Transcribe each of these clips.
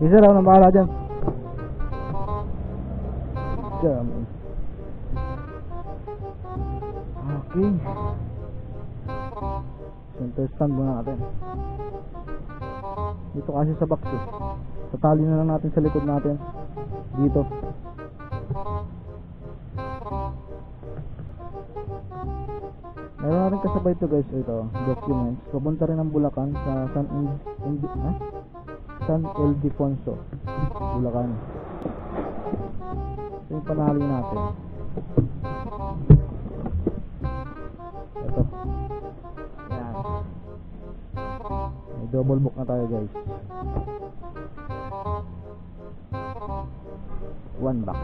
Isa lang nang bahala dyan. Jam. Okay. Center stand muna natin. Dito kasi sa box eh. Tatali na lang natin sa likod natin. Dito. Meron na rin kasabay ito guys. Ito, documents. Papunta rin ng Bulacan sa San Ildefonso, Bulacan. Ito yung panali natin. Ito. Ayan. May double book na tayo guys. One box.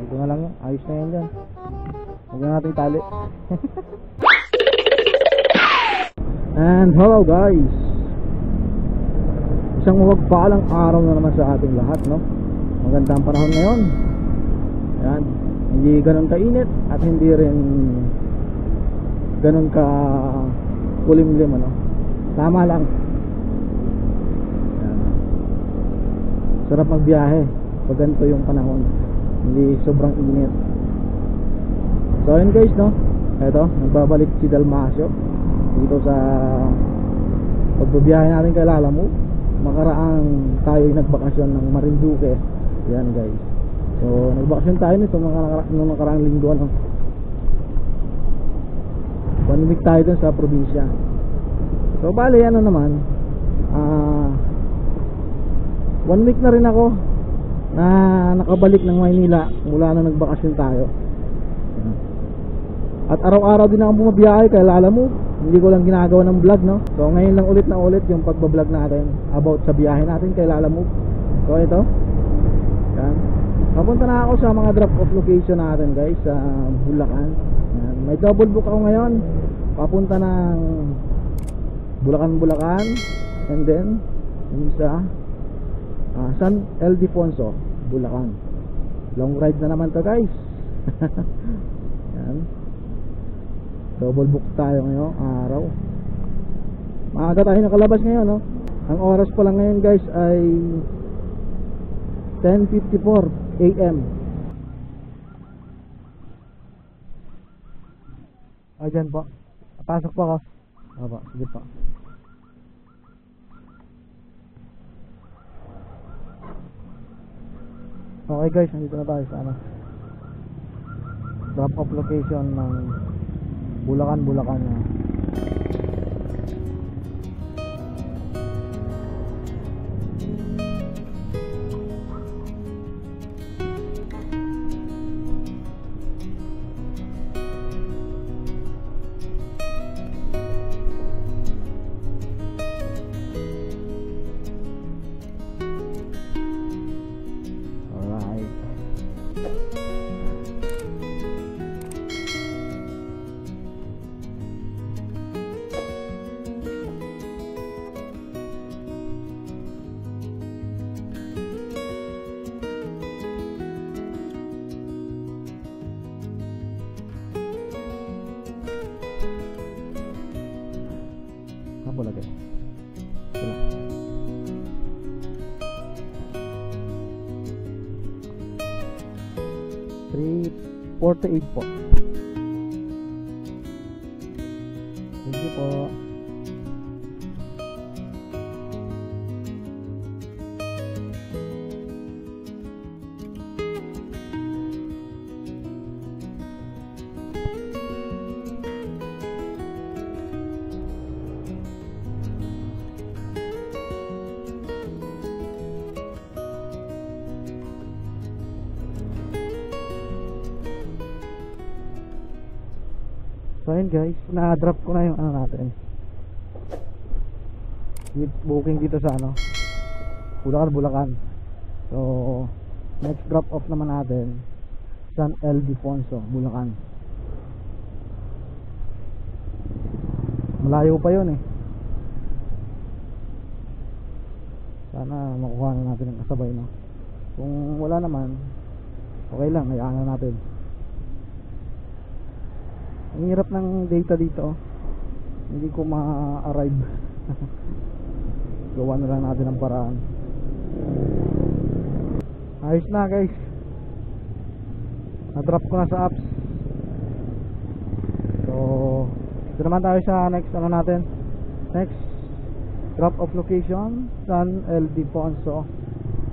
Dito na lang yan. Ayos na yan dyan. Huwag na natin itali. And hello guys. Isang mawagpalang araw na naman sa ating lahat, no? Magandang panahon ngayon. Ayan. Hindi ganun kainit at hindi rin ganun ka kulimlim, ano? Tama lang. Ayan. Sarap magbiyahe pag ganito yung panahon. Hindi sobrang init. So ayun guys, no? Eto, nagbabalik si Dalmasio dito sa pagbabiyahe natin kay Lalamu. Makaraang tayo'y nagbakasyon ng Marinduque. Yan guys. So nagbakasyon tayo nito nung nakaraang linggo, no? 1 week tayo dun sa probinsya. So bali ano naman, 1 week na rin ako na nakabalik ng Maynila mula na nagbakasyon tayo. At araw-araw din ako bumabiyahe kaya alam mo, hindi ko lang ginagawa ng vlog, no? So ngayon lang ulit na ulit yung pagbablog natin about sa biyahe natin kay Lalamu. So ito, yan. Papunta na ako sa mga drop off location natin guys sa Bulacan. Yan. May double book ako ngayon papunta ng Bulacan and then yung sa San Ildefonso, Bulacan. Long ride na naman to guys. Yan. Double book tayo ngayong araw. Maaga tayo nakalabas ngayon, no? Ang oras pa lang ngayon guys ay 10:54 AM. Ayan po. Pasok po ako. Opo, sige po. Okay guys, nandito na tayo sa drop off location ng Bulacan. Apa lagi? 348 po. Thank you po. So ayun guys, na-drop ko na yung natin. Booking dito sa Bulacan. So next drop off naman natin San Ildefonso, Bulacan. Malayo pa yun eh. Sana makuha na natin ang kasabay, no? Kung wala naman, okay lang, hayaan na natin. Ang hirap ng data dito, hindi ko ma-arrive. Gawa na lang natin ang paraan. Ayos na guys, na-drop ko na sa apps. So ito naman tayo sa next ano natin. Next drop of location, San Ildefonso,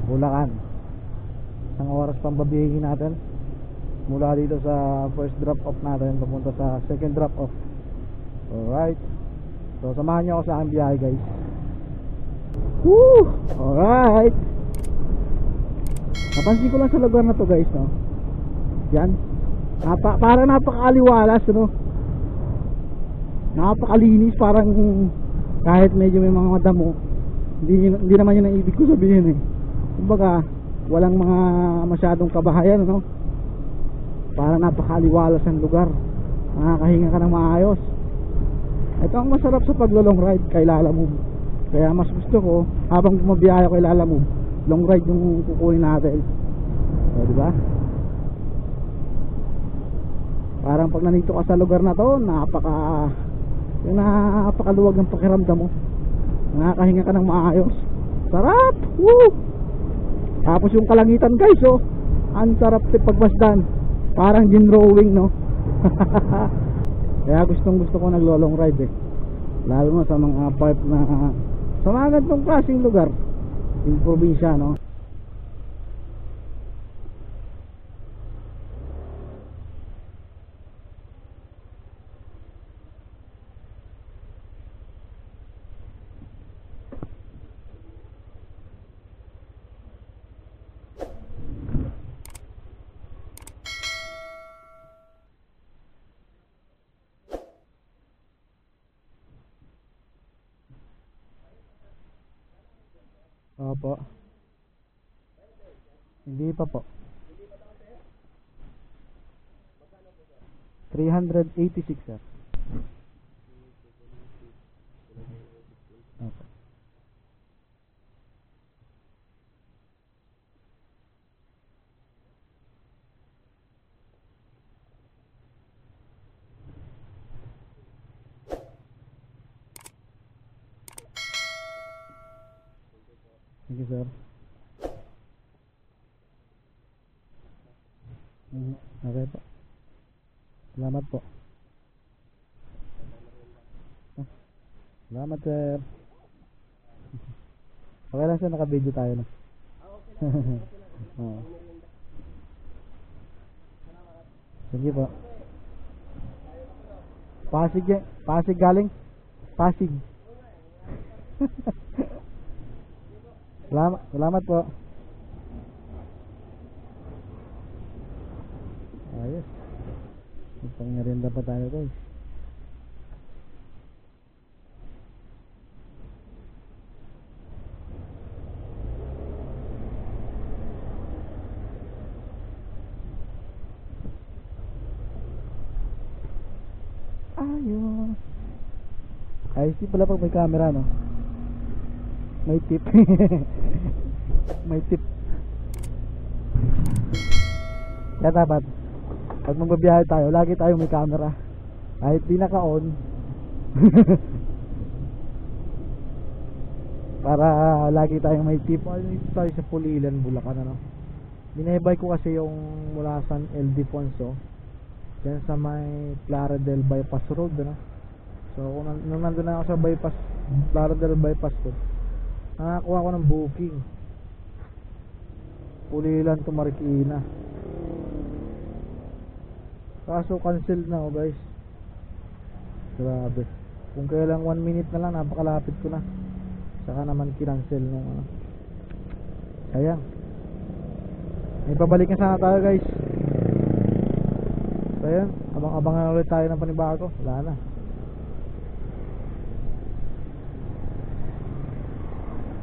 Bulacan. Isang oras pang babiyahin natin mula dito sa first drop off natin papunta sa second drop off. Alright, so samahan nyo ako sa aking biyahe guys. Woo! Alright, napansin ko lang sa lugar na to guys, no? Yan, parang napakaaliwalas, no? Napakalinis, parang kahit medyo may mga madamo, hindi naman yun ang ibig ko sabihin eh. Kumbaga walang mga masyadong kabahayan, no? Parang napakaliwalas ang lugar, nakakahinga ka ng maayos. Ito ang masarap sa paglo-long ride kay Lalamove. Kaya mas gusto ko habang bumabiyahe kay Lalamove, long ride yung kukunin natin. So, di ba? Parang pag nandito ka sa lugar na to, napakaluwag ng pakiramdam mo. Nakakahinga ka ng maayos. Sarap! Woo! Tapos yung kalangitan guys, oh, ang sarap pagmasdan. Parang gin rowing, no? Kaya gustong gusto ko naglo-long ride eh. Lalo na sa mga part na sa mga ganitong klaseng lugar, yung probinsya, no? Opo. Hindi pa po. 386 sir. Opo. Sige sir. Okay po. Salamat po. Salamat sir. Okay lang sir, naka-video tayo na. Oo. Sige po. Pasig galing. Pasig. Salamat po. Ayos. Pangmerienda pa tayo guys. Ayos. Ayos din pala pag may camera, no? May tip. May tip. Kaya dapat pag magbabiyahe tayo, lagi tayo may camera. Kahit di naka-on. Para lagi tayong may tip. Dito tayo sa Pulilan, Bulacan, ano? Binebay ko kasi yung mula San Ildefonso dyan sa may Plaridel Bypass Road, ano? So nung nandun na ako sa bypass, Plaridel Bypass Road, nakakuha ko ng booking Pulilan to Marikina. Kaso cancel na, oh guys. Grabe. Kung kailang 1 minute na lang, napakalapit ko na. Saka naman kinancel nung ano. Sayang. May pabalik na sana tayo guys. So yun, abang-abangan ulit tayo ng panibago. Wala na.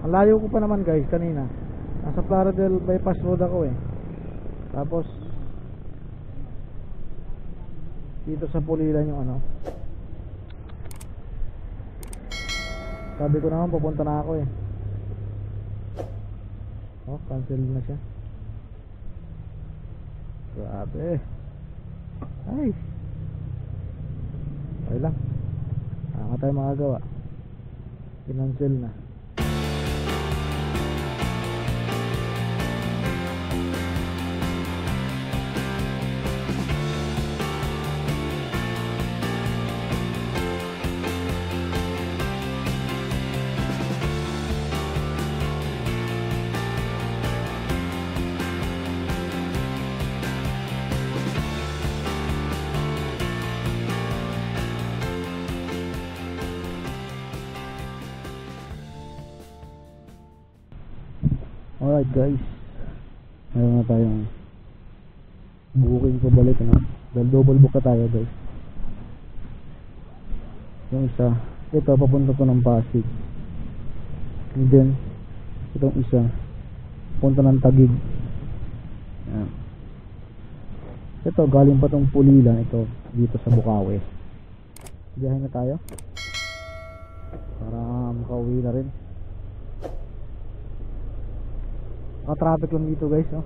Ang layo ko pa naman guys kanina. Nasa Plaridel Bypass Road ako eh. Tapos dito sa Pulilan yung ano. Sabi ko naman papunta na ako eh. Oh, cancel na siya. Grabe. Ay. Okay lang. Wala tayo magagawa. Kinancel na. Alright guys, mayroon na tayong booking ko balik, ano? Dahil double book na tayo guys. Yung isa, ito papunta to ng Pasig, and then itong isa punta ng Taguig. Yan. Ito galing pa tong Pulilan, ito dito sa Bukawi. Biyahe na tayo para makauwi na rin. Naka-traffic lang dito guys, oh.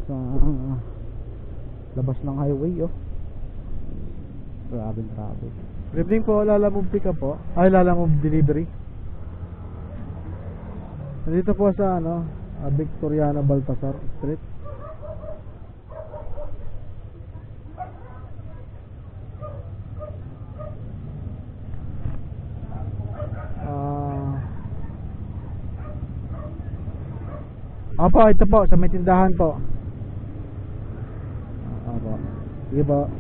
Sa labas ng highway, oh. Grabe traffic. Good evening po, Lalamove pick up po. Ay, Lalamove delivery. Nandito po sa Victoriana Baltasar Street. Opo, ito po, sa may tindahan po. Opo. Sige po.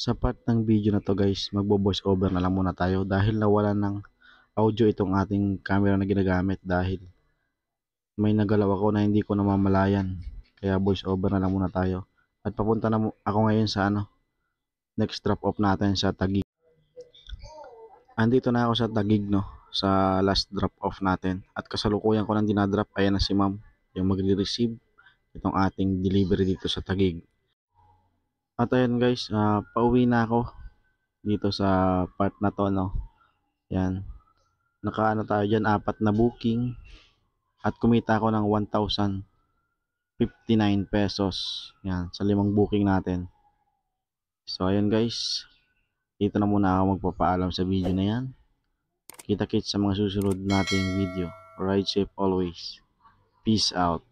Sa part ng video na to guys, magbo-voice over na lang muna tayo dahil nawala ng audio itong ating camera na ginagamit dahil may nagalaw ako na hindi ko namamalayan. Kaya voice over na lang muna tayo. At papunta na ako ngayon sa next drop off natin sa Taguig. Andito na ako sa Taguig, no, sa last drop off natin. At kasalukuyan ko nang dinadrop, ayan na si ma'am, yung magre-receive itong ating delivery dito sa Taguig. At ayan guys, pauwi na ako dito sa part na to, no. Yan. Nakaano tayo dyan, 4 na booking. At kumita ako ng 1,059 pesos. Yan, sa 5 booking natin. So ayan guys, dito na muna ako magpapaalam sa video na yan. Kita-kits sa mga susunod nating video. Ride safe always. Peace out.